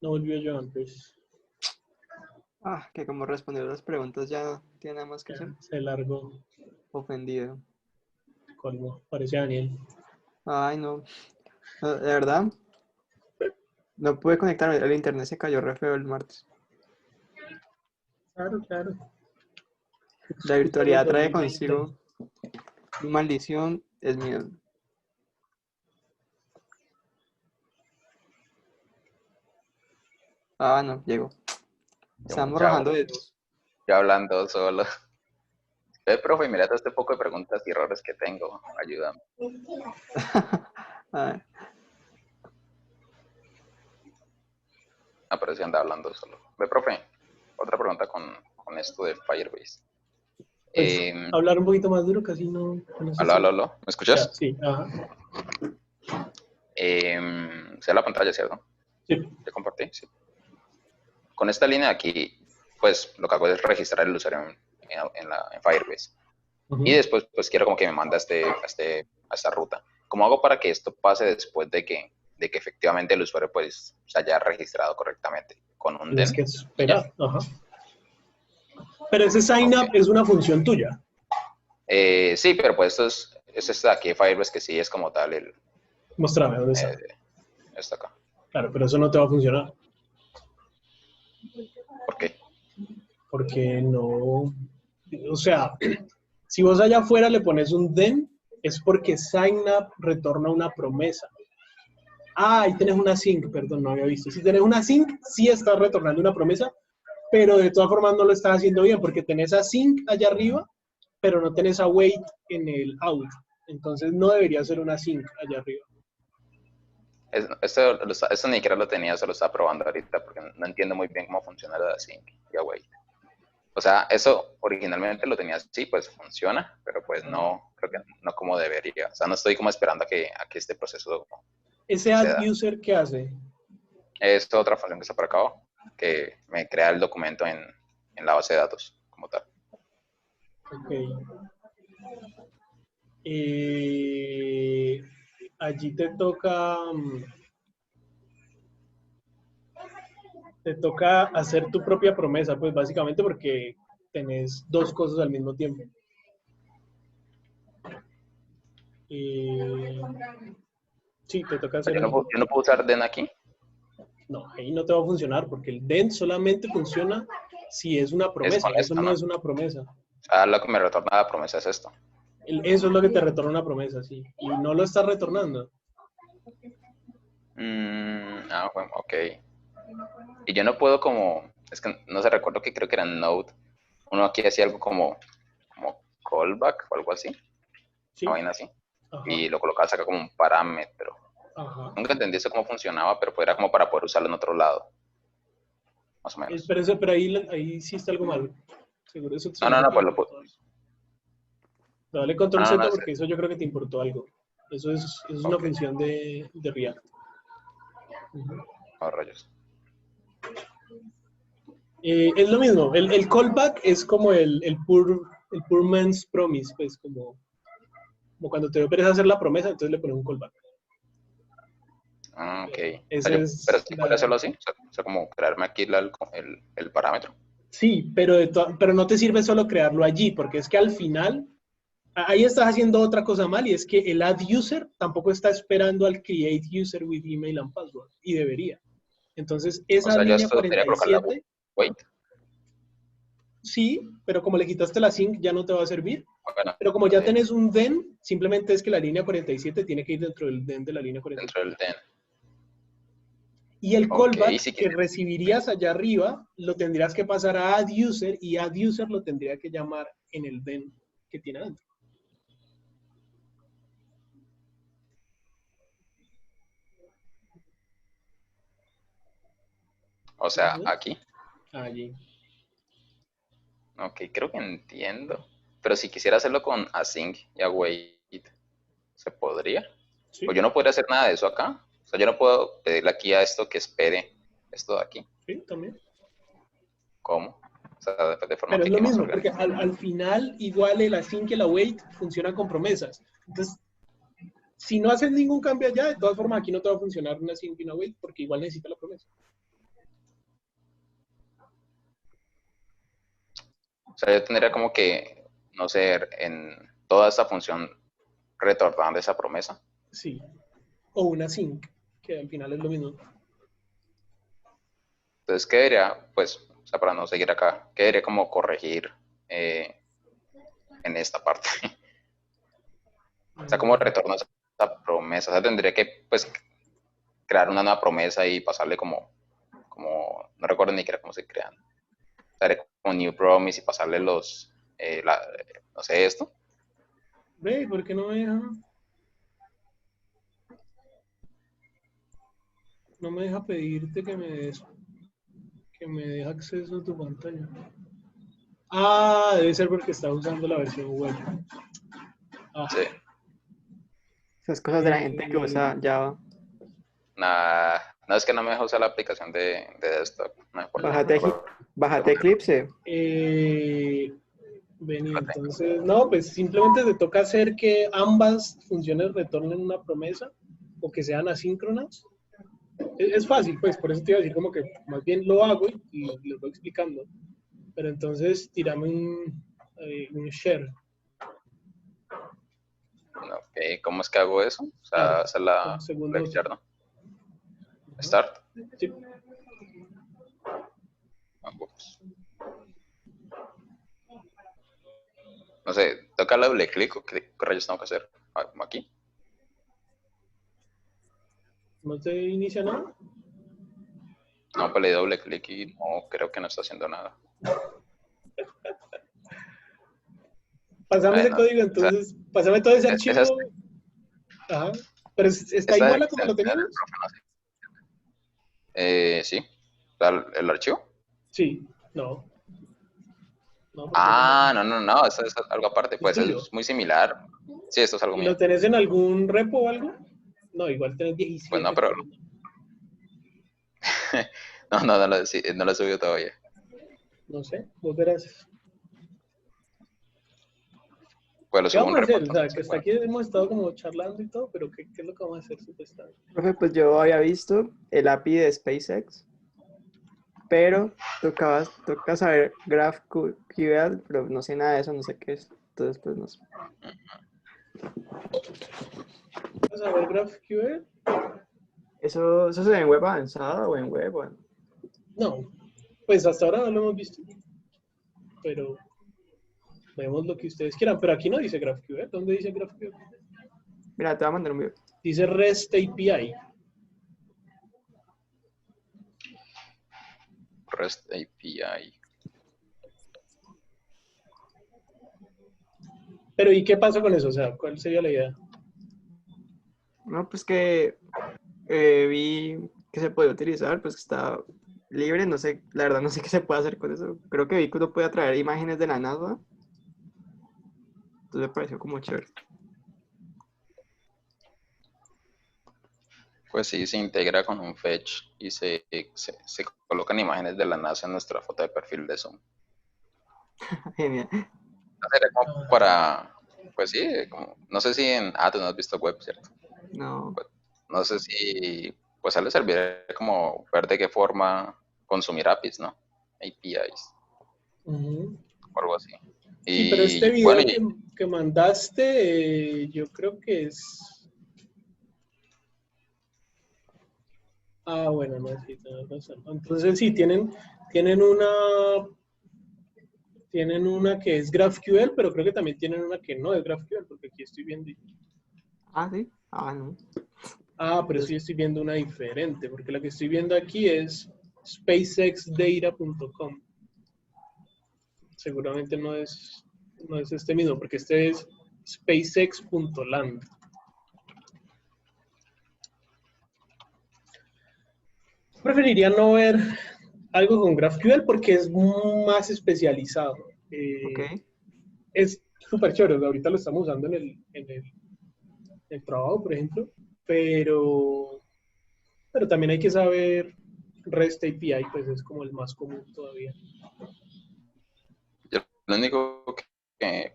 No volvió yo antes. Que como respondió las preguntas ya no tiene nada más que hacer. Se largó. Ofendido. Colmo. Parece Daniel. Ay, no. No, de verdad. No pude conectarme. El internet se cayó re feo el martes. Claro, claro. La virtualidad trae consigo maldición, es miedo. No, llegó. Estamos rajando de dos. Yo hablando solo. Profe, mira todo este poco de preguntas y errores que tengo. Ayúdame. Pero sí anda hablando solo. Profe, otra pregunta con esto de Firebase. Pues, hablar un poquito más duro, casi no sé aló. ¿Me escuchas? Ya, sí, ajá. Se ve la pantalla, ¿cierto? Sí. ¿Te compartí? Sí. Con esta línea de aquí, pues lo que hago es registrar el usuario en Firebase. Y después, pues quiero como que me manda a esta ruta. ¿Cómo hago para que esto pase después de que efectivamente el usuario pues se haya registrado correctamente con un Tienes DEN? que esperar, ajá. Pero ese sign up es una función tuya. Sí, pero pues esto es de aquí de Firebase que sí es como tal el... Mostrame, ¿dónde está? Está acá. Claro, pero eso no te va a funcionar. ¿Por qué? Porque no... O sea, si vos allá afuera le pones un then, es porque sign up retorna una promesa. Ahí tenés una sync, perdón, no había visto. Si tenés una sync, sí estás retornando una promesa, pero de todas formas no lo estás haciendo bien, porque tenés a sync allá arriba, pero no tenés a wait en el out. Entonces no debería ser una sync allá arriba. Esto ni siquiera lo tenía, se lo estaba probando ahorita porque no entiendo muy bien cómo funciona la sync y await. O sea, eso originalmente lo tenía así, pues funciona, pero pues no, creo que no como debería. O sea, no estoy como esperando a que este proceso ¿Ese add user qué hace? Es otra función que está por acá abajo, que me crea el documento en la base de datos como tal. Ok. Allí te toca hacer tu propia promesa, pues básicamente porque tenés dos cosas al mismo tiempo. Sí, te toca hacer ¿Yo no puedo usar DEN aquí? No, ahí no te va a funcionar porque el DEN solamente funciona si es una promesa. Eso no es una promesa. Lo que me retorna la promesa es esto. Eso es lo que te retorna una promesa, sí. Y no lo estás retornando. Bueno, ok. Y yo no puedo como, es que no se recuerdo que creo que era Node. Uno aquí hacía algo como callback o algo así. Sí. Una vaina así. Ajá. Y lo colocabas acá como un parámetro. Ajá. Nunca entendí eso cómo funcionaba, pero era como para poder usarlo en otro lado. Más o menos. Pero ahí sí está algo mal. Seguro eso No, pues lo puedo. Dale control Z porque eso yo creo que te importó algo. Eso es una función de React. Rayos. Es lo mismo. El callback es como el poor man's promise, pues como cuando te operas a hacer la promesa, entonces le pones un callback. Ok. Pero sí puedo hacerlo así, o sea, como crearme aquí el parámetro. Sí, pero no te sirve solo crearlo allí, porque es que al final, ahí estás haciendo otra cosa mal, y es que el add user tampoco está esperando al create user with email and password, y debería. Entonces, esa línea 47... Wait. Sí, pero como le quitaste la sync, ya no te va a servir. Bueno, pero como ya tenés un then, simplemente es que la línea 47 tiene que ir dentro del then de la línea 47. Dentro del then. Y el callback que recibirías allá arriba, lo tendrías que pasar a add user, y add user lo tendría que llamar en el then que tiene adentro. O sea, aquí. Allí. Ok, creo que entiendo. Pero si quisiera hacerlo con async y await, ¿Se podría? Sí, Pues yo no podría hacer nada de eso acá. O sea, yo no puedo pedirle aquí a esto que espere esto de aquí. sí, también. ¿Cómo? O sea, de forma Pero es que lo más mismo, porque orgánica. al final igual el async y el await funcionan con promesas. Entonces, si no haces ningún cambio allá, de todas formas aquí no te va a funcionar una async y una await porque igual necesita la promesa. O sea, yo tendría como que, no sé, en toda esta función retornar esa promesa. Sí. O una async, que al final es lo mismo. Entonces, ¿qué debería, pues, o sea, para no seguir acá, qué debería como corregir en esta parte? O sea, ¿cómo retorno esa promesa? O sea, tendría que, pues, crear una nueva promesa y pasarle no recuerdo ni siquiera cómo se crean. O sea, como new promise y pasarle no sé, esto. Ve, ¿por qué no me deja? No me deja pedirte que me deje acceso a tu pantalla. Ah, debe ser porque está usando la versión web. Ah, Sí. Esas cosas de la gente que usa Java. Nada, no es que no me deja usar la aplicación de desktop. No me importa. Bájate Eclipse. Vení, entonces, no, pues simplemente te toca hacer que ambas funciones retornen una promesa o que sean asíncronas. Es fácil, pues, por eso te iba a decir como que más bien lo hago y les voy explicando. Pero entonces, tírame un share. Ok, ¿cómo es que hago eso? O sea, Start, hacer con la segundos. ¿no? Start. Sí. Vamos. No sé, toca la doble clic o qué rayos tengo que hacer. Ah, como aquí. ¿No te inicia nada? No, pues le di doble clic y no, creo que no está haciendo nada. Pásame ese Bueno, código, o sea, entonces, pásame todo ese esa archivo. Ajá. Pero está esta igual a como definición lo del teníamos. profe, no sé. Sí. O sea, el archivo. Sí, no, no, porque ese no Ah, no, eso es algo aparte. es Pues tuyo. es muy similar. Sí, esto es algo ¿Y mío. lo tenés en algún repo o algo? No, igual tenés Pues no, 17 pero códigos. no lo he subido todavía. No sé, vos verás. Pues lo ¿Qué subo un vamos a repo hacer? O sea, que entonces. hasta Bueno, aquí hemos estado como charlando y todo, pero ¿qué es lo que vamos a hacer supuestamente? Profe, pues yo había visto el API de SpaceX, pero toca saber GraphQL, pero no sé nada de eso, no sé qué es. Entonces, pues no sé. ¿Vas a ver GraphQL? ¿Eso se ve en web avanzada o en web? Bueno, No, pues hasta ahora no lo hemos visto, pero vemos lo que ustedes quieran. Pero aquí no dice GraphQL. ¿Dónde dice GraphQL? mira, te voy a mandar un video. Dice REST API. REST API. Pero ¿y qué pasa con eso? O sea, ¿cuál sería la idea? No, pues que vi que se puede utilizar, pues que está libre, no sé, la verdad no sé qué se puede hacer con eso. Creo que vi que uno puede traer imágenes de la NASA, entonces me pareció como chévere. Pues sí, se integra con un fetch y se colocan imágenes de la NASA en nuestra foto de perfil de Zoom. Genial. Sería como para, pues sí, como, no sé si tú no has visto web, ¿cierto? No, Pues, no sé si, pues a le serviría como ver de qué forma consumir APIs, ¿no? APIs, Ujú. o algo así. Sí, pero este Y bueno, video que mandaste, yo creo que es... Ah, bueno, no, sí, tenés razón. Entonces sí, tienen tienen una que es GraphQL, pero creo que también tienen una que no es GraphQL, porque aquí estoy viendo... sí, no. Ah, pero sí Entonces, estoy viendo una diferente, porque la que estoy viendo aquí es spacexdata.com. Seguramente no es este mismo, porque este es spacex.land. Preferiría no ver algo con GraphQL porque es más especializado. ok. Es súper chévere, ahorita lo estamos usando el trabajo, por ejemplo, pero también hay que saber REST API, pues es como el más común todavía. Yo lo único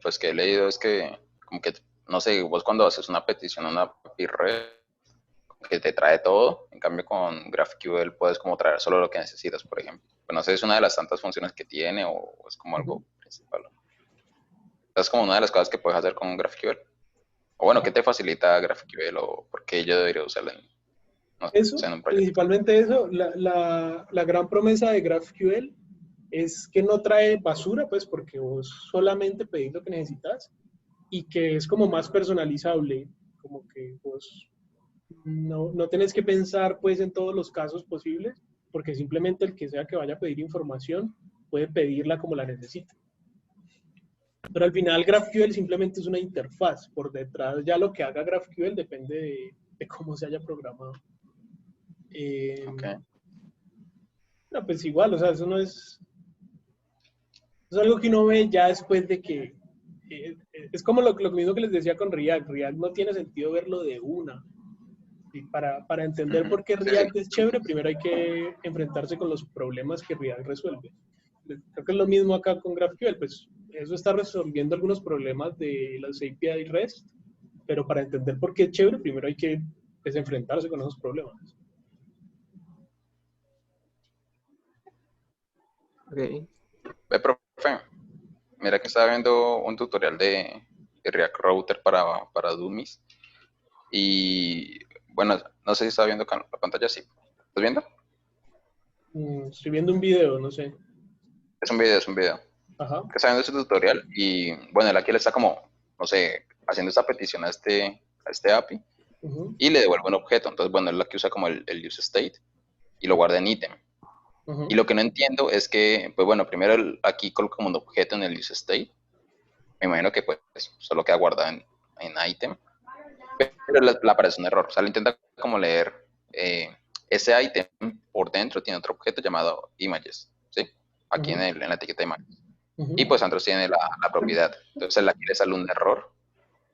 pues, que he leído es que, como que, no sé, vos cuando haces una petición a una API REST, que te trae todo, en cambio con GraphQL puedes como traer solo lo que necesitas, por ejemplo. Pues no sé, es una de las tantas funciones que tiene o es como algo principal. Es como una de las cosas que puedes hacer con GraphQL. O bueno, ¿qué te facilita GraphQL o por qué yo debería usarlo Eso, en un proyecto? principalmente eso, la gran promesa de GraphQL es que no trae basura, pues porque vos solamente pedís lo que necesitas y que es como más personalizable, como que vos no tenés que pensar pues en todos los casos posibles, porque simplemente el que sea que vaya a pedir información puede pedirla como la necesita. Pero al final GraphQL simplemente es una interfaz. Por detrás ya lo que haga GraphQL depende de cómo se haya programado. Okay. No, pues igual, o sea, eso no es... Es algo que uno ve ya después de que... es como lo mismo que les decía con React. React no tiene sentido verlo de una. Y para entender por qué Sí, sí. React es chévere, primero hay que enfrentarse con los problemas que React resuelve. Creo que es lo mismo acá con GraphQL, pues eso está resolviendo algunos problemas de las API REST, pero para entender por qué es chévere, primero hay que pues, enfrentarse con esos problemas. Ok. Ve, profe, mira que estaba viendo un tutorial de React Router para Dummies y bueno, no sé si está viendo la pantalla, sí. ¿Estás viendo? Estoy viendo un video, no sé. Es un video. Ajá. Que está viendo ese tutorial y bueno, él aquí le está como, no sé, haciendo esta petición a este API y le devuelve un objeto. Entonces, bueno, él aquí usa como el use state y lo guarda en ítem. Y lo que no entiendo es que, pues bueno, primero él aquí coloca como un objeto en el use state. Me imagino que pues solo queda guardado en item. Pero le aparece un error. O sea, le intenta como leer ese item por dentro, tiene otro objeto llamado images, ¿sí? Aquí en la etiqueta de images. Y pues Android tiene la propiedad. Entonces aquí le sale un error,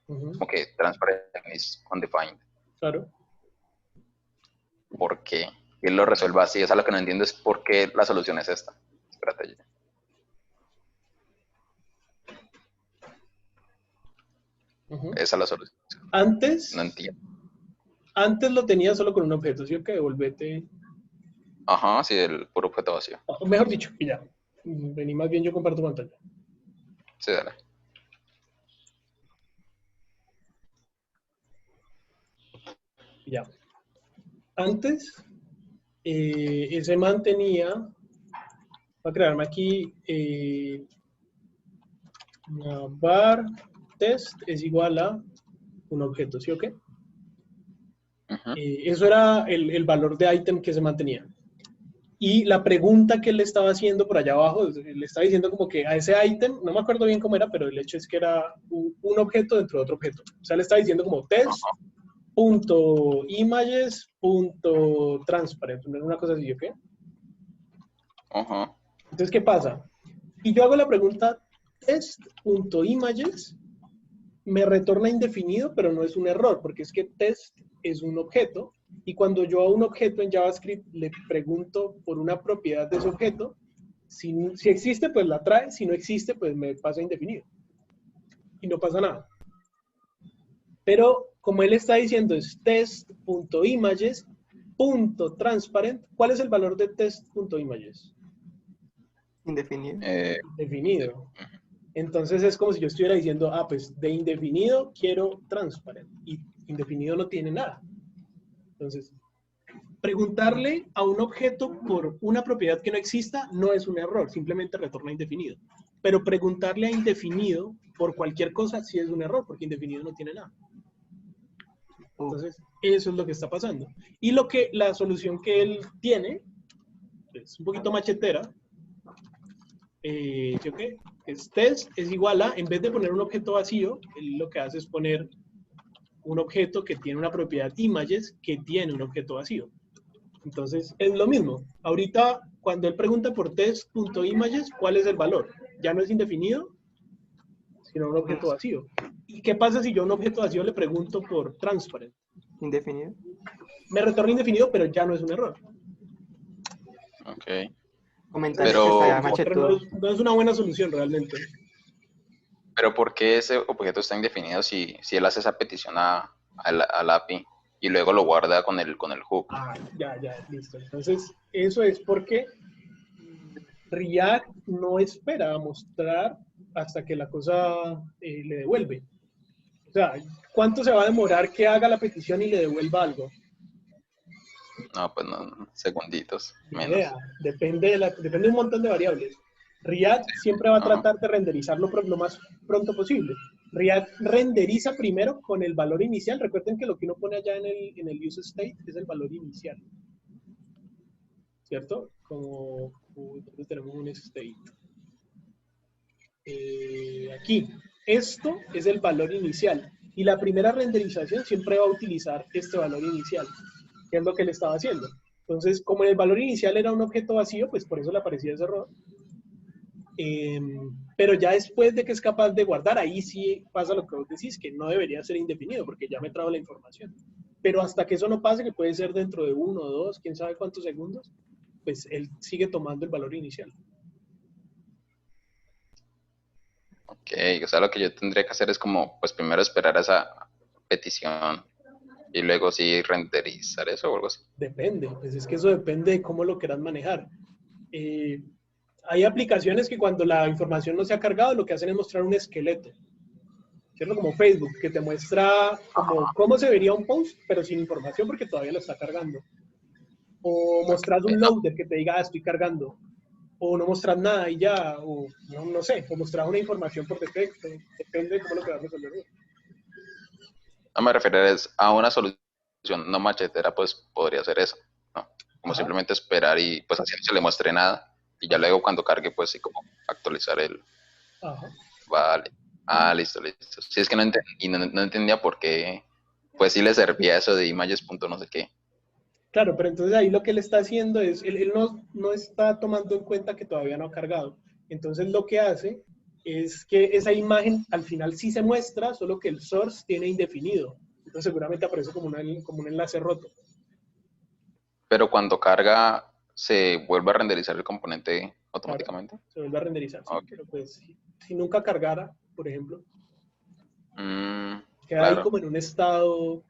como que transparent is undefined. Claro. ¿Por qué? Y él lo resuelve así. O sea, lo que no entiendo es por qué la solución es esta. Espérate. Esa es la solución. Antes, No entiendo. antes lo tenía solo con un objeto, ¿sí o qué? Devolvete. Ajá, sí, el puro objeto vacío. O mejor dicho, y ya. Vení, más bien yo comparto pantalla. Sí, dale. Ya. Antes, ese mantenía, voy a crearme aquí una var test es igual a un objeto, ¿sí o qué? Eso era el valor de item que se mantenía. Y la pregunta que él le estaba haciendo por allá abajo, le estaba diciendo como que a ese item, no me acuerdo bien cómo era, pero el hecho es que era un objeto dentro de otro objeto. O sea, le estaba diciendo como test.images.transparent, una cosa así, ¿ok? Entonces, ¿qué pasa? Y yo hago la pregunta test.images, me retorna indefinido, pero no es un error, porque es que test es un objeto, y cuando yo a un objeto en JavaScript le pregunto por una propiedad de ese objeto, si existe, pues la trae, si no existe, pues me pasa indefinido. Y no pasa nada. Pero como él está diciendo es test.images.transparent, ¿cuál es el valor de test.images? Indefinido. Indefinido. Entonces es como si yo estuviera diciendo, pues de indefinido quiero transparent. Y indefinido no tiene nada. Entonces, preguntarle a un objeto por una propiedad que no exista no es un error, simplemente retorna indefinido. Pero preguntarle a indefinido por cualquier cosa sí es un error, porque indefinido no tiene nada. Entonces, eso es lo que está pasando. Y la solución que él tiene es un poquito machetera. ¿Okay? Test es igual a, en vez de poner un objeto vacío, él lo que hace es poner un objeto que tiene una propiedad images que tiene un objeto vacío. Entonces, es lo mismo. Ahorita, cuando él pregunta por test.images, ¿cuál es el valor? Ya no es indefinido, sino un objeto vacío. ¿Y qué pasa si yo a un objeto vacío le pregunto por transparent? Indefinido. Me retorna indefinido, pero ya no es un error. Ok. Comentario Pero- que estaría Pero machetudo. no es una buena solución realmente. Pero ¿por qué ese objeto está indefinido si él hace esa petición al API y luego lo guarda con el hook? Ah, ya, listo. Entonces, eso es porque React no espera a mostrar hasta que la cosa le devuelve. O sea, ¿cuánto se va a demorar que haga la petición y le devuelva algo? No, pues no, segunditos, Ni menos. idea. Depende de un montón de variables. React siempre va a Ajá. tratar de renderizarlo lo más pronto posible. React renderiza primero con el valor inicial. Recuerden que lo que uno pone allá en el use state es el valor inicial. ¿Cierto? Como ¿dónde tenemos un state? Aquí. Esto es el valor inicial. Y la primera renderización siempre va a utilizar este valor inicial, que es lo que él estaba haciendo. Entonces, como el valor inicial era un objeto vacío, pues por eso le aparecía ese error. Pero ya después de que es capaz de guardar, ahí sí pasa lo que vos decís, que no debería ser indefinido, porque ya me trajo la información. Pero hasta que eso no pase, que puede ser dentro de 1 o 2, quién sabe cuántos segundos, pues él sigue tomando el valor inicial. Ok, o sea, lo que yo tendría que hacer es como, pues primero esperar a esa petición y luego sí renderizar eso o algo así. Depende, pues es que eso depende de cómo lo quieras manejar. Hay aplicaciones que cuando la información no se ha cargado, lo que hacen es mostrar un esqueleto, ¿cierto? Como Facebook, que te muestra como cómo se vería un post, pero sin información porque todavía lo está cargando. O mostrar un No, loader que te diga, estoy cargando. O no mostrar nada y ya, o no sé, o mostrar una información por defecto. Depende de cómo lo quieras resolver. no me refiero a una solución no machetera, pues podría ser eso, ¿no? Como Ajá. simplemente esperar y pues así no se le muestre nada y ya luego cuando cargue, pues sí, como actualizar el... Ajá. Vale. Ah, listo. Sí, es que no entendía por qué, pues sí le servía eso de images punto no sé qué. Claro, pero entonces ahí lo que él está haciendo es, él no está tomando en cuenta que todavía no ha cargado. Entonces lo que hace es que esa imagen al final sí se muestra, solo que el source tiene indefinido. Entonces seguramente aparece como un enlace roto. Pero cuando carga, ¿se vuelve a renderizar el componente Claro, automáticamente? se vuelve a renderizar, sí. Ok. Pero pues si nunca cargara, por ejemplo, queda ahí Claro. como en un estado,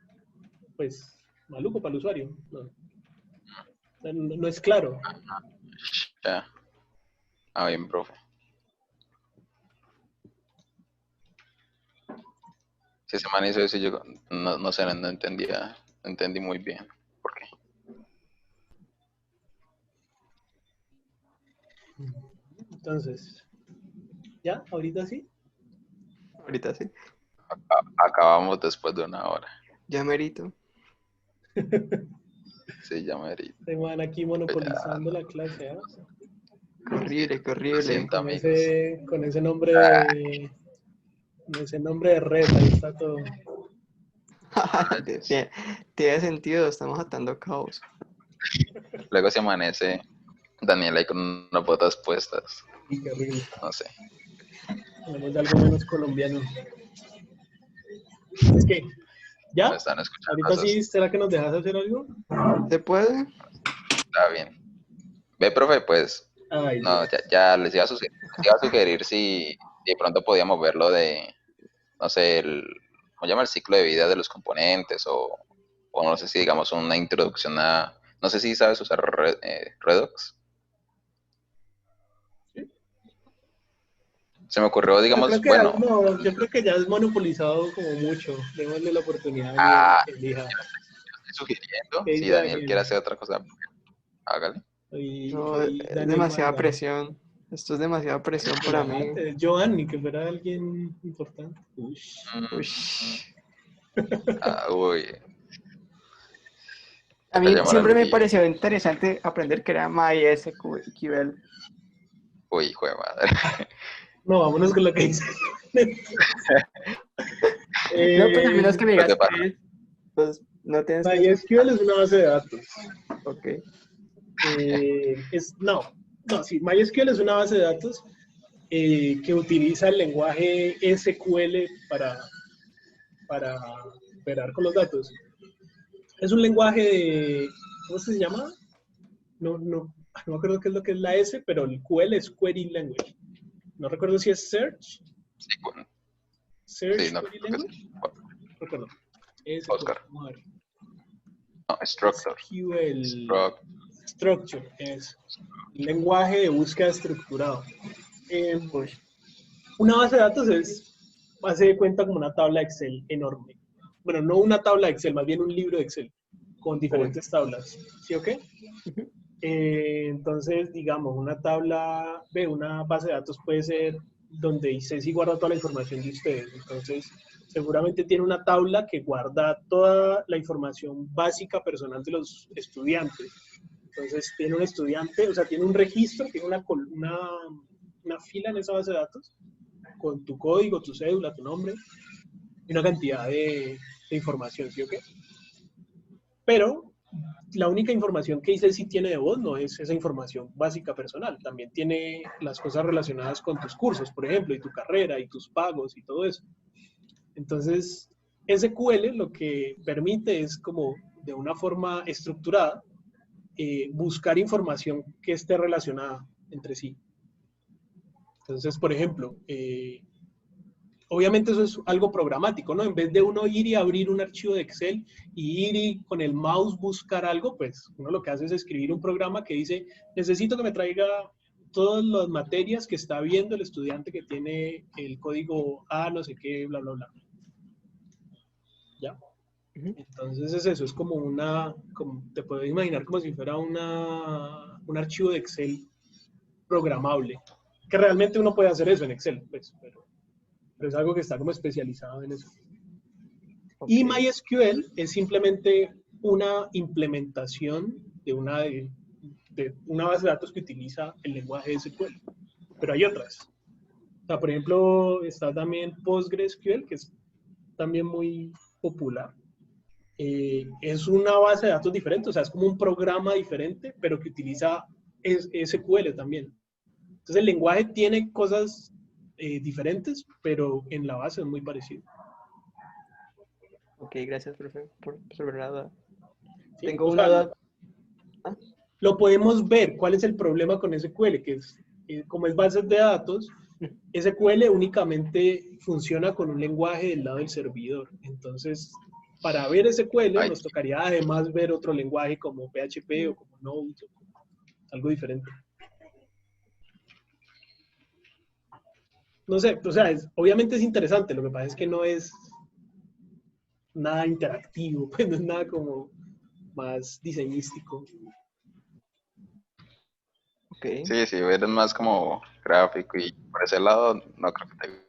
pues, maluco para el usuario. No es claro. Ya. Ah, bien, profe. Si ese man hizo eso, yo no sé, no entendía, no entendí muy bien. ¿Por qué? Entonces, ¿ya? ¿Ahorita sí? Ahorita sí. Acabamos después de una hora. Ya merito. Sí, ya me di. Se van aquí monopolizando la clase, ¿ah? Horrible, Lo horrible. siento, amigos. Con ese nombre de red, ahí está todo. Tiene sentido, estamos atando caos. Luego se amanece Daniel ahí con unas botas puestas. Y qué horrible. No sé. Hablemos de algo menos colombiano. Es que, Me ¿ya? están escuchando Ahorita esos. sí, ¿será que nos dejas hacer algo? ¿Se puede? Está bien. Ve, profe, pues, Ay, no, Dios. ya les iba a sugerir si de pronto podíamos verlo de, no sé, ¿cómo llama? El ciclo de vida de los componentes o no sé si digamos una introducción a, no sé si sabes usar Redux. ¿Sí? Se me ocurrió, digamos, bueno, Yo creo que ya es monopolizado como mucho. Démosle la oportunidad a Daniel ah, que elija. estoy sugiriendo, ¿Qué si dice Daniel quiere Daniel? hacer otra cosa, hágale. No, Hoy es Daniel demasiada manda. presión. Esto es demasiada presión para mí. Relájate, Joan, ni que fuera alguien importante. Uy. Uy. Uy, A acá mí llama la siempre me Luffy. pareció interesante aprender que era MySQL. Uy, hijo de madre. No, vámonos con lo que dice. No, pues al menos que me Pues de digas pana. que es, pues no tienes que MySQL es una base de datos. Ok. Sí, MySQL es una base de datos que utiliza el lenguaje SQL para operar con los datos. Es un lenguaje de, ¿cómo se llama? No me acuerdo qué es lo que es la S, pero el QL es Query Language. No recuerdo si es Search. Sí, bueno, Search sí, no, Query creo que Language. sí. Recuerdo. Es, Oscar. vamos a ver. No, Structure. SQL. Structure es un lenguaje de búsqueda estructurado. Uy, Una base de datos hace de cuenta como una tabla de Excel enorme. Bueno, no una tabla de Excel, más bien un libro de Excel con uy. diferentes tablas. ¿Sí o qué? Ujú. Entonces, digamos, una base de datos puede ser donde ICESI guarda toda la información de ustedes. Entonces, seguramente tiene una tabla que guarda toda la información básica personal de los estudiantes. Entonces, tiene un estudiante, o sea, tiene un registro, tiene una fila en esa base de datos con tu código, tu cédula, tu nombre y una cantidad de información, ¿sí o qué? Pero la única información que ICESI tiene de vos no es esa información básica personal, también tiene las cosas relacionadas con tus cursos, por ejemplo, y tu carrera, y tus pagos, y todo eso. Entonces, SQL lo que permite es como de una forma estructurada buscar información que esté relacionada entre sí. Entonces, por ejemplo, obviamente eso es algo programático, ¿no? En vez de uno ir y abrir un archivo de Excel y ir y con el mouse buscar algo, pues uno lo que hace es escribir un programa que dice, necesito que me traiga todas las materias que está viendo el estudiante que tiene el código A, no sé qué, bla, bla, bla. ¿Ya? Ujú. Entonces es eso, es como te puedes imaginar como si fuera un archivo de Excel programable, que realmente uno puede hacer eso en Excel, pues, pero es algo que está como especializado en eso. Y Ok. MySQL es simplemente una implementación de una base de datos que utiliza el lenguaje SQL. Pero hay otras. O sea, por ejemplo, está también PostgreSQL, que es también muy popular. Es una base de datos diferente, o sea, es como un programa diferente, pero que utiliza SQL también. Entonces, el lenguaje tiene cosas diferentes, pero en la base es muy parecido. Ok, gracias, profe, por resolver la duda. ¿Sí? Tengo O una sea, duda. Ah, lo podemos ver. ¿Cuál es el problema con SQL? Que es, como es bases de datos, SQL únicamente funciona con un lenguaje del lado del servidor. Entonces, para ver SQL Ay, nos tocaría además ver otro lenguaje como PHP o como Node, o como algo diferente. No sé, o sea, obviamente es interesante, lo que pasa es que no es nada interactivo, pues no es nada como más diseñístico. ok. sí, sí, eres más como gráfico y por ese lado no creo que te...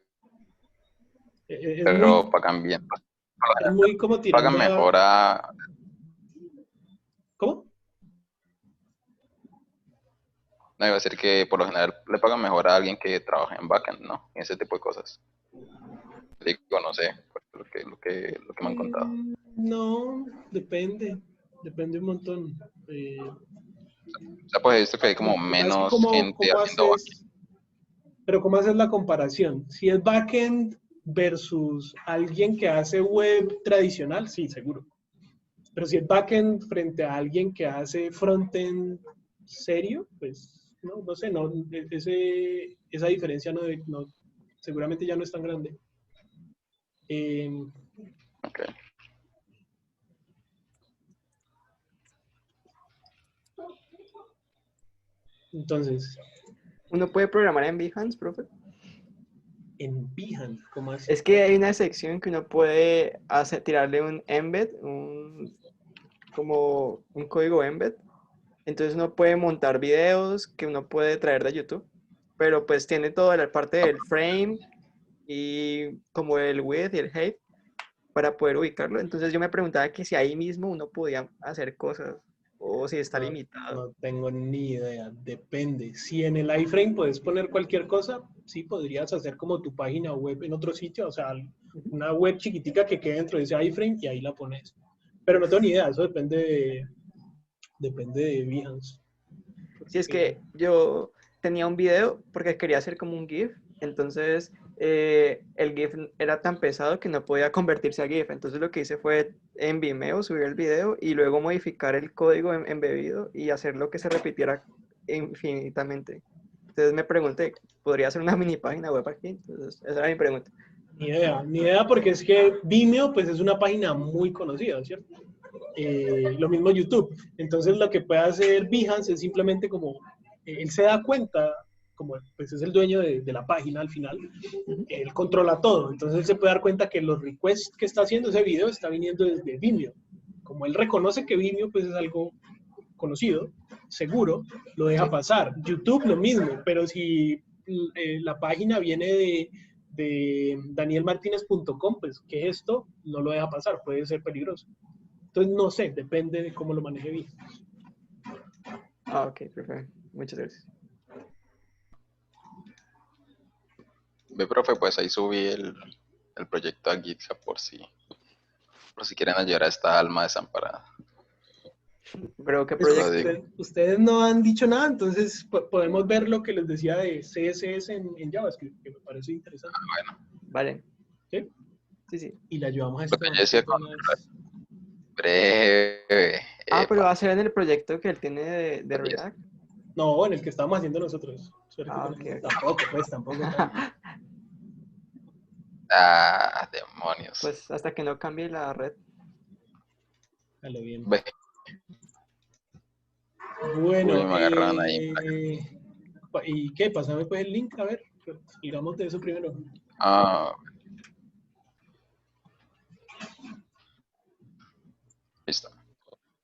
Es Pero muy, pagan bien. Pues, es muy como pagan tirando a... mejor a... ¿Cómo? No, iba a decir que por lo general le pagan mejor a alguien que trabaja en backend, ¿no? Y ese tipo de cosas. Digo, no sé, pues, lo que me han contado. No, depende un montón. O sea, pues he visto que hay Lo como que pasa es que menos gente haciendo backend. ¿cómo haces la comparación? Si es backend versus alguien que hace web tradicional, sí, seguro. Pero si es backend frente a alguien que hace frontend serio, pues no sé, esa diferencia seguramente ya no es tan grande. Eh, Ok. entonces, ¿Uno puede programar en Behance, profe? en Behance, ¿cómo así? Es que hay una sección que uno puede tirarle un embed, como un código embed. Entonces uno puede montar videos que uno puede traer de YouTube, pero pues tiene toda la parte del frame y como el width y el height para poder ubicarlo. Entonces yo me preguntaba que si ahí mismo uno podía hacer cosas o si está No, limitado. no tengo ni idea, depende. Si en el iframe puedes poner cualquier cosa, sí podrías hacer como tu página web en otro sitio, o sea, Ujú. una web chiquitica que quede dentro de ese iframe y ahí la pones. Pero no tengo ni idea, eso depende de Behance. Si es Porque, que yo tenía un video porque quería hacer como un GIF, entonces el GIF era tan pesado que no podía convertirse a GIF. Entonces lo que hice fue en Vimeo subir el video y luego modificar el código embebido y hacerlo que se repitiera infinitamente. Entonces me pregunté, ¿podría hacer una mini página web aquí? Entonces esa era mi pregunta. Ni idea porque es que Vimeo pues es una página muy conocida, ¿cierto? Lo mismo YouTube. Entonces lo que puede hacer Behance es simplemente como, él se da cuenta, como pues es el dueño de la página al final, él controla todo. Entonces él se puede dar cuenta que los requests que está haciendo ese video está viniendo desde Vimeo. Como él reconoce que Vimeo pues es algo conocido, seguro, lo deja pasar. YouTube lo mismo, pero si la página viene de danielmartinez.com, pues ¿qué es esto? No lo deja pasar, puede ser peligroso. Entonces, no sé, depende de cómo lo maneje bien. Ok, perfecto. Muchas gracias. Ve, profe, pues ahí subí el proyecto a GitHub por si quieren ayudar a esta alma desamparada. Pero ¿qué Pues, proyecto? ustedes no han dicho nada, entonces podemos ver lo que les decía de CSS en JavaScript, que me parece interesante. Bueno. Vale. ¿Sí? Sí. Y le ayudamos a Lo que yo decía con breve. Pero va a ser en el proyecto que él tiene de React. No, en el que estamos haciendo nosotros. Okay. Tampoco. Demonios. Pues hasta que no cambie la red. Dale bien. Ve. Bueno, Uy, me agarraron ahí. ¿Y qué? Pásame pues el link, a ver, digamos de eso primero. Listo.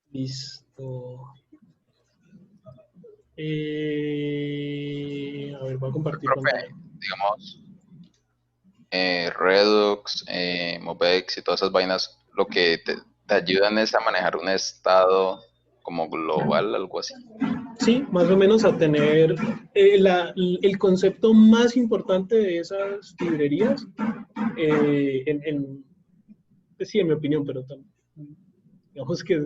Listo. A ver, voy a compartir Profe, pantalla. digamos, Redux, Mobex y todas esas vainas, lo que te ayudan es a manejar un estado como global, algo así. Sí, más o menos a tener el concepto más importante de esas librerías, pues sí, en mi opinión, pero digamos que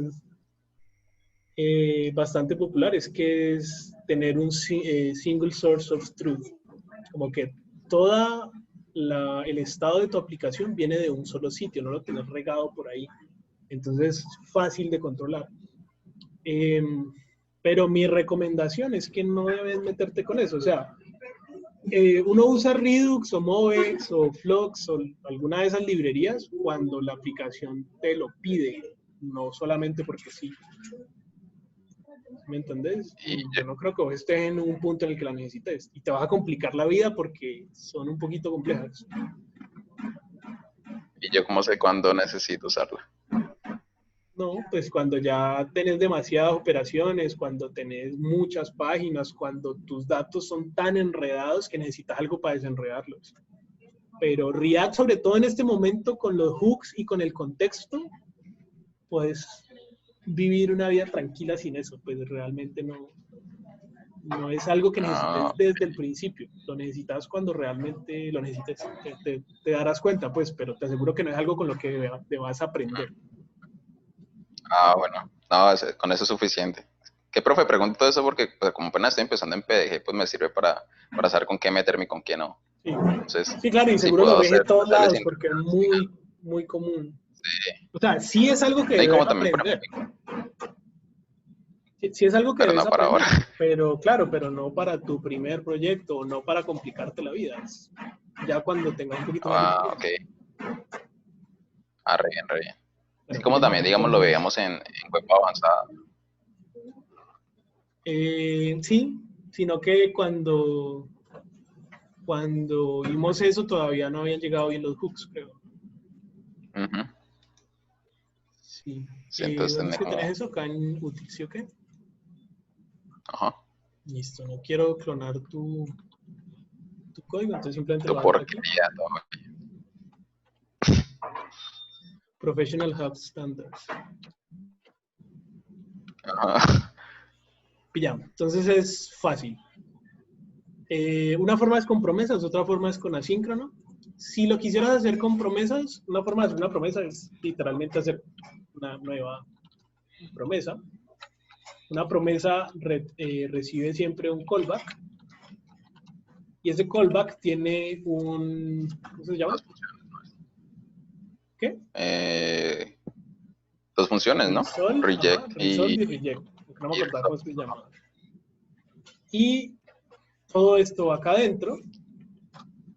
es bastante popular, es que es tener un single source of truth, como que todo el estado de tu aplicación viene de un solo sitio, no lo tienes regado por ahí, entonces es fácil de controlar. Pero mi recomendación es que no debes meterte con eso. O sea, uno usa Redux o Mobex o Flux o alguna de esas librerías cuando la aplicación te lo pide, no solamente porque sí. ¿Me entendés? Yo no creo que vos estés en un punto en el que la necesites y te vas a complicar la vida porque son un poquito complejas. ¿Y yo cómo sé cuándo necesito usarla? No, pues cuando ya tenés demasiadas operaciones, cuando tenés muchas páginas, cuando tus datos son tan enredados que necesitas algo para desenredarlos. Pero React, sobre todo en este momento, con los hooks y con el contexto, puedes vivir una vida tranquila sin eso. Pues realmente no es algo que necesites desde el principio. Lo necesitas cuando realmente lo necesites. Te darás cuenta, pues, pero te aseguro que no es algo con lo que te vas a aprender. Bueno, no, con eso es suficiente. ¿Qué, profe? Pregunto todo eso porque pues, como apenas estoy empezando en PDG, pues me sirve para saber con qué meterme y con qué no. Sí, entonces, sí, claro, y seguro lo ves de todos lados porque es muy, muy común. Sí. O sea, sí es algo que debes aprender. Sí es algo que debes aprender, ahora. Pero claro, pero no para tu primer proyecto o no para complicarte la vida. Ya cuando tengas un poquito más de experiencia. Re bien. Así como también, digamos, lo veíamos en web avanzada. Sí, sino que cuando vimos eso todavía no habían llegado bien los hooks, creo. Sí. Entonces, ¿Dónde es que tenés eso? ¿Acá en útil, sí o qué? Ajá. Listo, no quiero clonar tu código, entonces simplemente lo hago aquí. Professional Hub Standards. Ajá. Pillamos. Entonces es fácil. Una forma es con promesas, otra forma es con asíncrono. Si lo quisieras hacer con promesas, una forma de hacer una promesa es literalmente hacer una nueva promesa. Una promesa recibe siempre un callback Y ese callback tiene un, ¿cómo se llama? ¿Qué? Dos funciones, ¿no? Resolve, Reject ajá, resolve y reject. No me acordaba cómo se llama. Y todo esto acá adentro.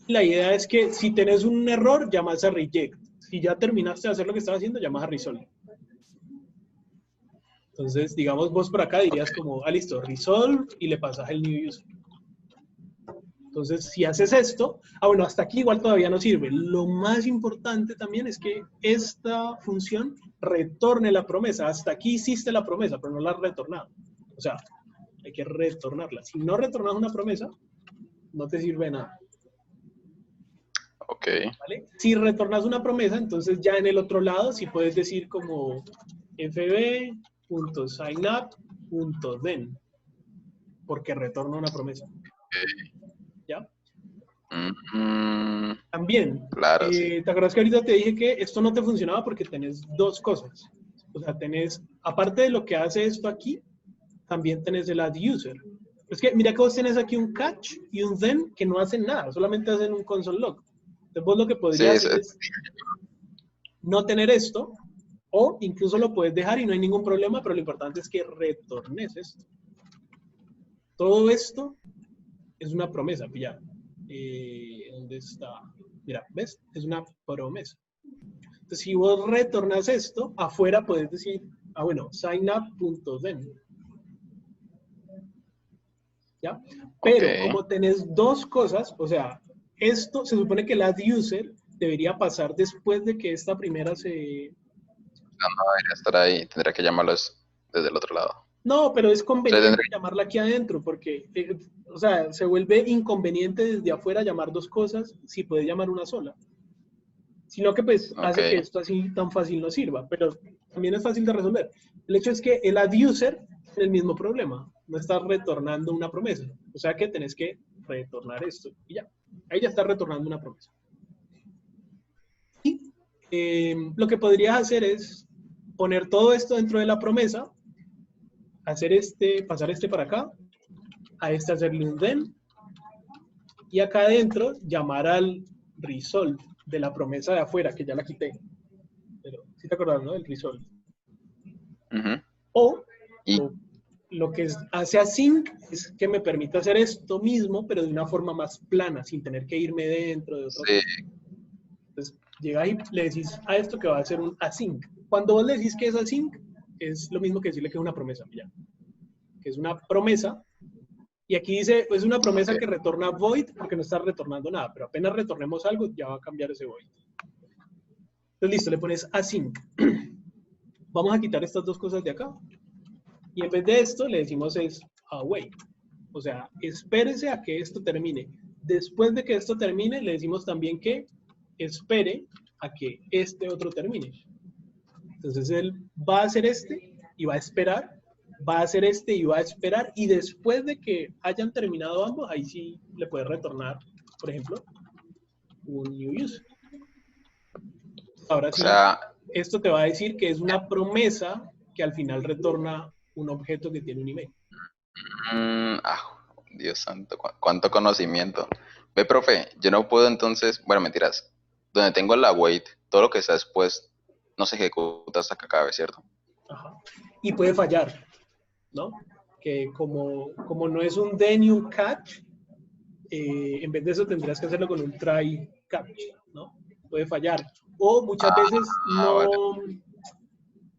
La idea es que si tenés un error, llamas a reject. Si ya terminaste de hacer lo que estabas haciendo, llamas a resolve. Entonces, digamos, vos por acá dirías como, listo, resolve y le pasas el new user. Entonces, si haces esto, bueno, hasta aquí igual todavía no sirve. Lo más importante también es que esta función retorne la promesa. Hasta aquí hiciste la promesa, pero no la has retornado. O sea, hay que retornarla. Si no retornas una promesa, no te sirve de nada. Ok. ¿Vale? Si retornas una promesa, entonces ya en el otro lado, si puedes decir como fb.signup.then, porque retorna una promesa. ¿Ya? También, Claro, sí. ¿te acuerdas que ahorita te dije que esto no te funcionaba porque tenés dos cosas? O sea, tenés, aparte de lo que hace esto aquí, también tenés el add user. Es que mira que vos tenés aquí un catch y un then que no hacen nada, solamente hacen un console log. Entonces vos lo que Sí, podrías hacer es no tener esto, o incluso lo puedes dejar y no hay ningún problema, pero lo importante es que retornes esto. Todo esto es una promesa, pilla. ¿Dónde está? Mira, ¿ves? Es una promesa. Entonces, si vos retornas esto, afuera puedes decir, bueno, signup.then. ¿Ya? Pero como tenés dos cosas, o sea, esto se supone que el add user debería pasar después de que esta primera se... No debería estar ahí, tendría que llamarlos desde el otro lado. No, pero es O sea, conveniente llamarla aquí adentro porque, o sea, se vuelve inconveniente desde afuera llamar dos cosas si puedes llamar una sola. Sino que pues hace que esto así tan fácil no sirva, pero también es fácil de resolver. El hecho es que el add user tiene el mismo problema, no estás retornando una promesa, o sea que tenés que retornar esto y ya, ahí ya está retornando una promesa. Y lo que podrías hacer es poner todo esto dentro de la promesa, hacer pasar para acá, a este hacerle un then, y acá adentro llamar al resolve de la promesa de afuera, que ya la quité. Pero sí te acordás, ¿no? El resolve. O lo que hace async es que me permite hacer esto mismo, pero de una forma más plana, sin tener que irme dentro de otra cosa. Entonces, llegas y le decís a esto que va a ser un async. Cuando vos le decís que es async, es lo mismo que decirle que es una promesa, ya. Que es una promesa. Y aquí dice, es una promesa que retorna void porque no está retornando nada, pero apenas retornemos algo, ya va a cambiar ese void. Entonces, listo, le pones async. Vamos a quitar estas dos cosas de acá. Y en vez de esto, le decimos es await. O sea, espérese a que esto termine. Después de que esto termine, le decimos también que espere a que este otro termine. Entonces, él va a hacer este y va a esperar, va a hacer este y va a esperar, y después de que hayan terminado ambos, ahí sí le puedes retornar, por ejemplo, un new user. Ahora sí, esto te va a decir que es una promesa que al final retorna un objeto que tiene un email. Dios santo, cuánto conocimiento. Ve, profe, yo no puedo entonces, bueno, mentiras, donde tengo la await, todo lo que está después no se ejecuta hasta que acabe, ¿cierto? Ajá. Y puede fallar, ¿no? Que como no es un then y un catch, en vez de eso tendrías que hacerlo con un try catch, ¿no? Puede fallar. O muchas veces no, vale.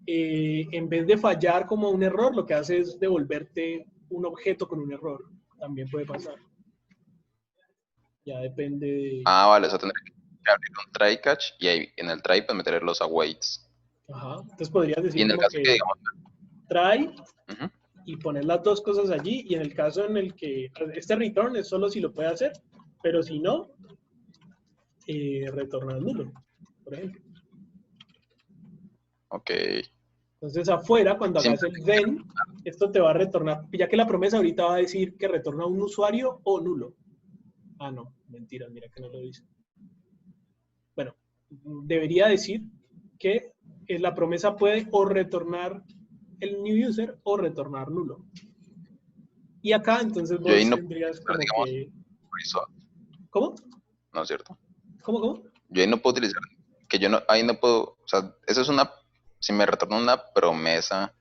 En vez de fallar como un error, lo que hace es devolverte un objeto con un error. También puede pasar. Ya depende de... Vale, eso tendría que abrir un try catch y ahí en el try pues meter los awaits. Ajá, entonces podrías decir y en el caso que digamos try y poner las dos cosas allí, y en el caso en el que este return es solo si lo puede hacer, pero si no, retornar nulo, por ejemplo. Ok. Entonces afuera, cuando hagas el then, esto te va a retornar, ya que la promesa ahorita va a decir que retorna un usuario o nulo. Ah, no, mentira, mira que no lo dice. Bueno, debería decir que la promesa puede o retornar el new user o retornar nulo. Y acá entonces vos tendrías como digamos, que... ¿Cómo? ¿No es cierto? ¿Cómo? Yo ahí no puedo utilizar, ahí no puedo, o sea, eso es si me retorna una promesa,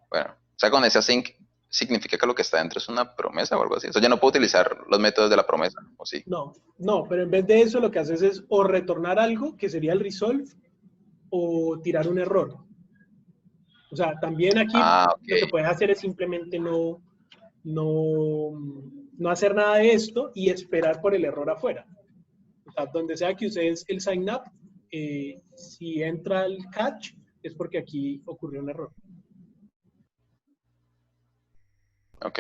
bueno, o sea, con ese async significa que lo que está dentro es una promesa o algo así. O sea, yo no puedo utilizar los métodos de la promesa, ¿o sí? No, pero en vez de eso lo que haces es o retornar algo, que sería el resolve, o tirar un error. O sea, también aquí Ok. lo que puedes hacer es simplemente no hacer nada de esto y esperar por el error afuera. O sea, donde sea que uses el sign up, si entra el catch, es porque aquí ocurrió un error. Ok.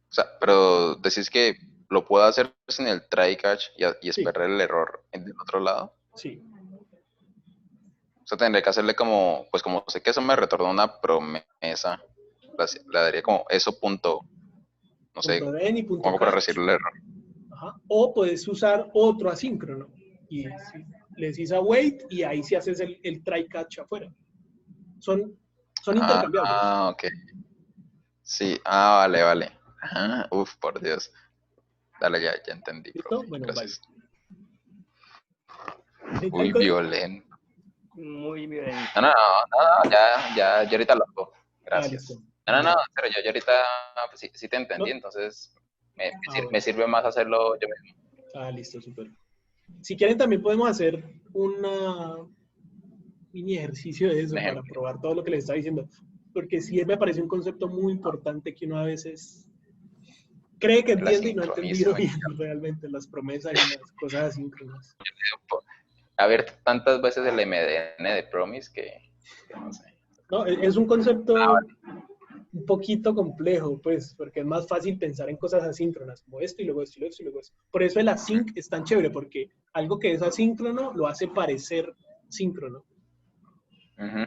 O sea, pero decís que lo puedo hacer sin el try catch y Sí, esperar el error del otro lado. sí. O sea, tendría que hacerle pues como sé que eso me retorna una promesa, le daría como eso punto, no sé, Punto .den y punto como para catch. recibir el error. Ajá. O puedes usar otro asíncrono. Y le decís await y ahí sí haces el try catch afuera. Son intercambiables. Ok. Sí, vale. Ajá, uf, por Dios. Dale, ya entendí, ¿Listo? profe. Bueno, vale. Gracias. ¿Necesita el Uy, código? violento. Muy violento. No, ya, yo ahorita lo hago. Listo. Gracias. No, pero yo ahorita pues, sí te entendí, ¿No? entonces me Bueno. sirve más hacerlo yo mismo. Listo, súper. Si quieren, también podemos hacer mini ejercicio de Un eso para ejemplo. probar todo lo que les estaba diciendo. Porque sí me parece un concepto muy importante que uno a veces cree que El entiende y no ha entendido asincronismo. bien realmente las promesas y las cosas asíncronas. A ver, tantas veces el MDN de Promise que no sé. No, es un concepto un poquito complejo, pues, porque es más fácil pensar en cosas asíncronas, como esto y luego esto y luego esto y luego esto. Por eso el async es tan chévere, porque algo que es asíncrono lo hace parecer síncrono. Ujú.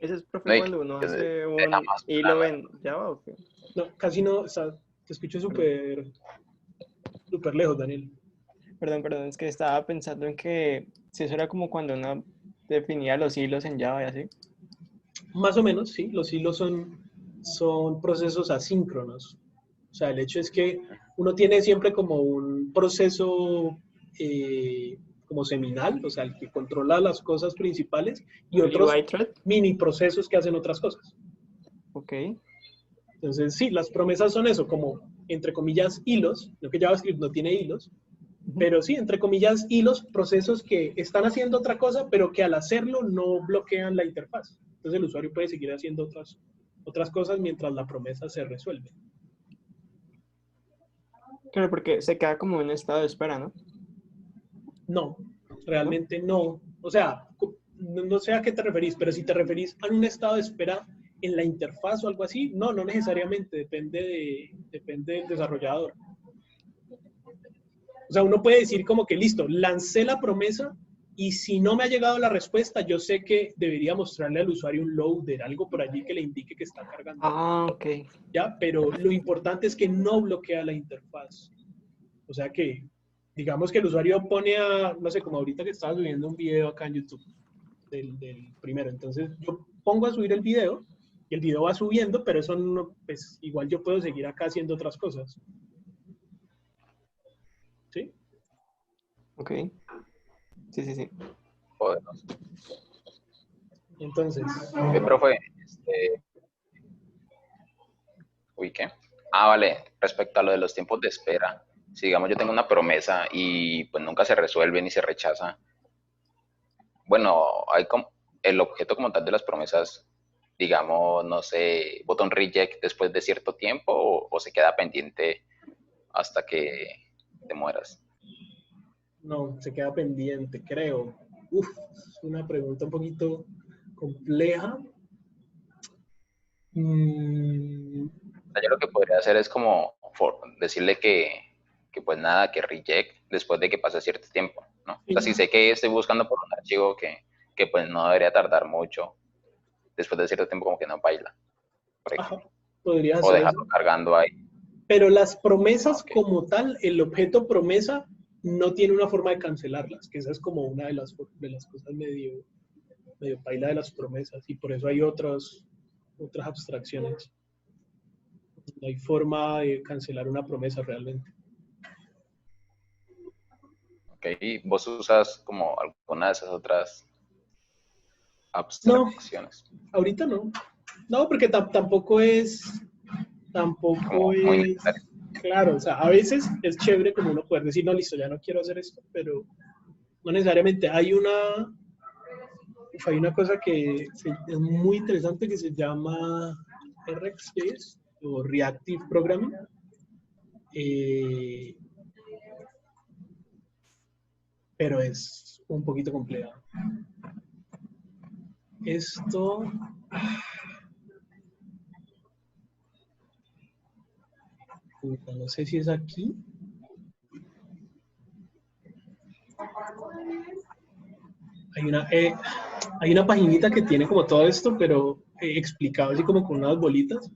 Ese es, profe, No, cuando uno hace un jamás, hilo en Java, ¿o qué? No, casi no, te escucho súper lejos, Daniel. Perdón, es que estaba pensando en que si eso era como cuando uno definía los hilos en Java y así. Más o menos, sí, los hilos son procesos asíncronos. O sea, el hecho es que uno tiene siempre como un proceso como seminal, o sea, el que controla las cosas principales, y Un otros UI thread. mini procesos que hacen otras cosas. Ok. Entonces, sí, las promesas son eso, como, entre comillas, hilos, no que JavaScript no tiene hilos, Ujú. pero sí, entre comillas, hilos, procesos que están haciendo otra cosa, pero que al hacerlo no bloquean la interfaz. Entonces el usuario puede seguir haciendo otras cosas mientras la promesa se resuelve. Claro, porque se queda como en estado de espera, ¿no? No, ¿No? realmente no. O sea, no sé a qué te referís, pero si te referís a un estado de espera en la interfaz o algo así, no necesariamente, depende del desarrollador. O sea, uno puede decir como que listo, lancé la promesa y si no me ha llegado la respuesta, yo sé que debería mostrarle al usuario un loader, algo por allí que le indique que está cargando. Ok. ¿Ya? Pero lo importante es que no bloquea la interfaz. O sea que, digamos que el usuario pone no sé, como ahorita que estaba subiendo un video acá en YouTube del primero. Entonces yo pongo a subir el video y el video va subiendo, pero eso no, pues igual yo puedo seguir acá haciendo otras cosas. ¿Sí? Ok. Sí. Poderoso. Entonces, Profe, ¿qué? Vale, respecto a lo de los tiempos de espera, si digamos yo tengo una promesa y pues nunca se resuelve ni se rechaza, bueno, hay como el objeto como tal de las promesas, digamos, no sé, botón reject después de cierto tiempo o se queda pendiente hasta que te mueras. no, se queda pendiente, creo. Uf, es una pregunta un poquito compleja. O sea, yo lo que podría hacer es como decirle que pues nada, que reject después de que pase cierto tiempo, ¿no? O sea, si sé que estoy buscando por un archivo que pues no debería tardar mucho, después de cierto tiempo como que no baila, por Ajá, ejemplo. podrías O hacer eso. dejarlo cargando ahí. Pero las promesas Ok. como tal, el objeto promesa no tiene una forma de cancelarlas, que esa es como una de las cosas medio paila de las promesas, y por eso hay otras abstracciones. No hay forma de cancelar una promesa realmente. Ok, ¿vos usas como alguna de esas otras No, abstracciones? ahorita no. No, porque tampoco Como muy es, necesario. claro, o sea, a veces es chévere como uno poder decir, no, listo, ya no quiero hacer esto, pero no necesariamente. Hay una cosa que es muy interesante que se llama RxJS o Reactive Programming. eh, pero es un poquito complejo. Esto, no sé si es aquí. Hay una paginita que tiene como todo esto, pero explicado así como con unas bolitas.